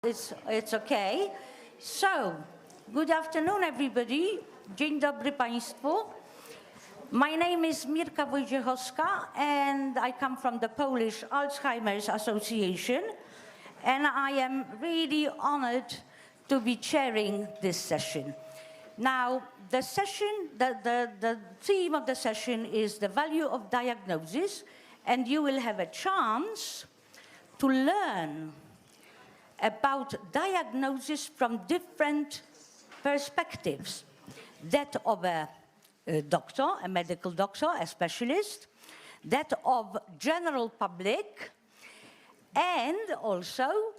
It's okay. So, good afternoon, everybody. Dzień dobry Państwu. My name is Mirka Wojciechowska, and I come from the Polish Alzheimer's Association, and I am really honored to be chairing this session. Now, the theme of the session is the value of diagnosis, and you will have a chance to learn about diagnosis from different perspectives. That of a doctor, a medical doctor, a specialist, that of general public, and also,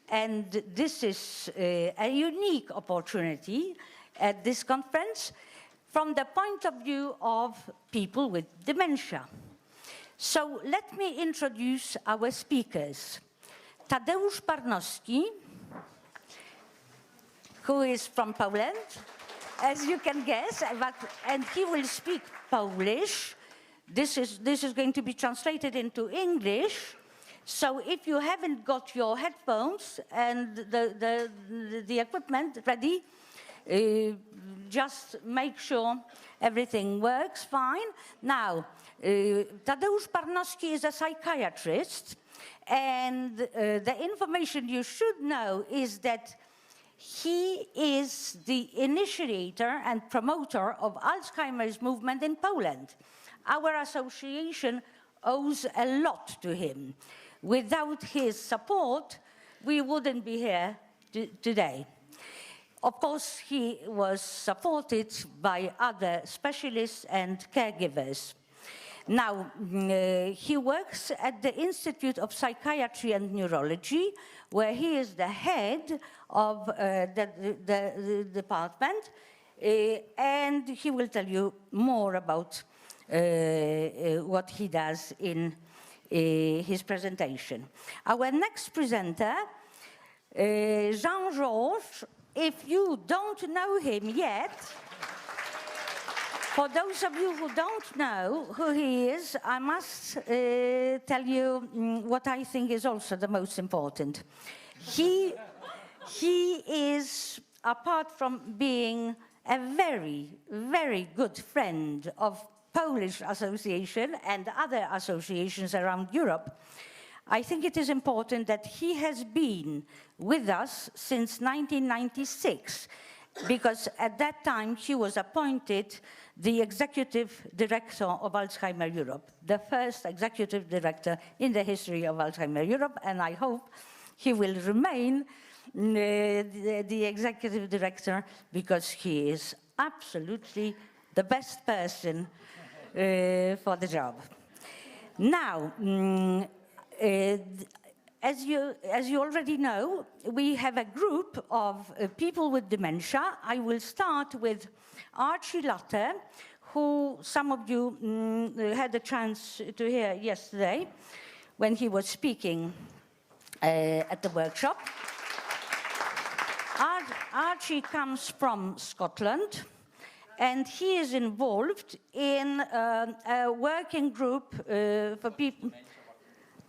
and this is a unique opportunity at this conference, from the point of view of people with dementia. So let me introduce our speakers. Tadeusz Parnowski, who is from Poland, as you can guess, and he will speak Polish. This is going to be translated into English. So if you haven't got your headphones and the equipment ready, just make sure everything works fine. Now, Tadeusz Parnowski is a psychiatrist, and the information you should know is that he is the initiator and promoter of Alzheimer's movement in Poland. Our association owes a lot to him. Without his support, we wouldn't be here today. Of course, he was supported by other specialists and caregivers. Now, he works at the Institute of Psychiatry and Neurology, where he is the head of the department, and he will tell you more about what he does in his presentation. Our next presenter, Jean-Georges, if you don't know him yet, for those of you who don't know who he is, I must tell you what I think is also the most important. He is, apart from being a very, very good friend of Polish association and other associations around Europe, I think it is important that he has been with us since 1996, because at that time he was appointed the executive director of Alzheimer Europe, the first executive director in the history of Alzheimer Europe, and I hope he will remain the executive director, because he is absolutely the best person for the job. Now, as you already know, we have a group of people with dementia. I will start with Archie Latte, who some of you had a chance to hear yesterday when he was speaking at the workshop. Archie comes from Scotland, and he is involved in a working group for people,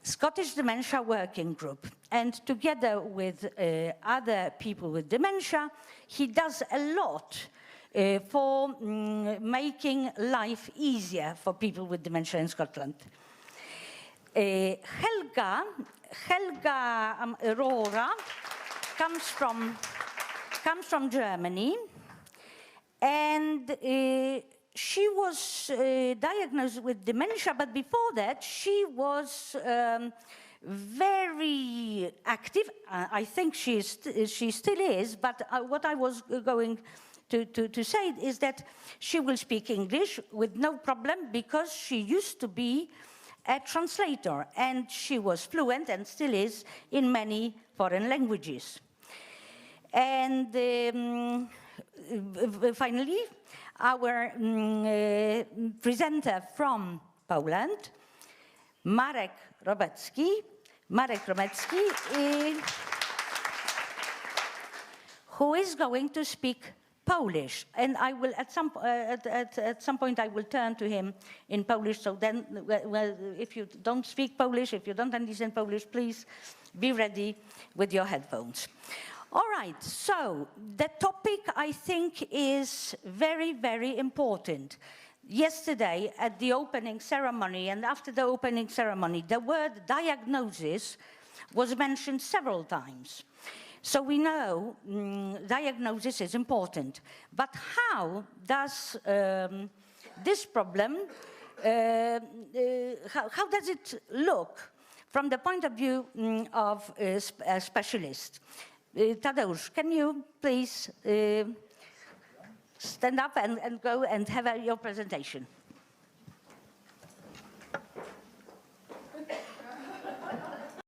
Scottish Dementia Working Group. And together with other people with dementia, he does a lot for making life easier for people with dementia in Scotland. Helga Rohrer comes from Germany, and she was diagnosed with dementia, but before that she was very active. I think she still is, but what I was going to say is that she will speak English with no problem, because she used to be a translator, and she was fluent and still is in many foreign languages. And finally, our presenter from Poland, Marek Robecki, who is going to speak Polish, and I will at some point I will turn to him in Polish. So then, well, if you don't speak Polish, if you don't understand Polish, please be ready with your headphones. All right. So the topic I think is very, very important. Yesterday at the opening ceremony and after the opening ceremony, the word diagnosis was mentioned several times. So we know diagnosis is important, but how does this problem, how does it look from the point of view of a specialist? Tadeusz, can you please stand up and go and have your presentation?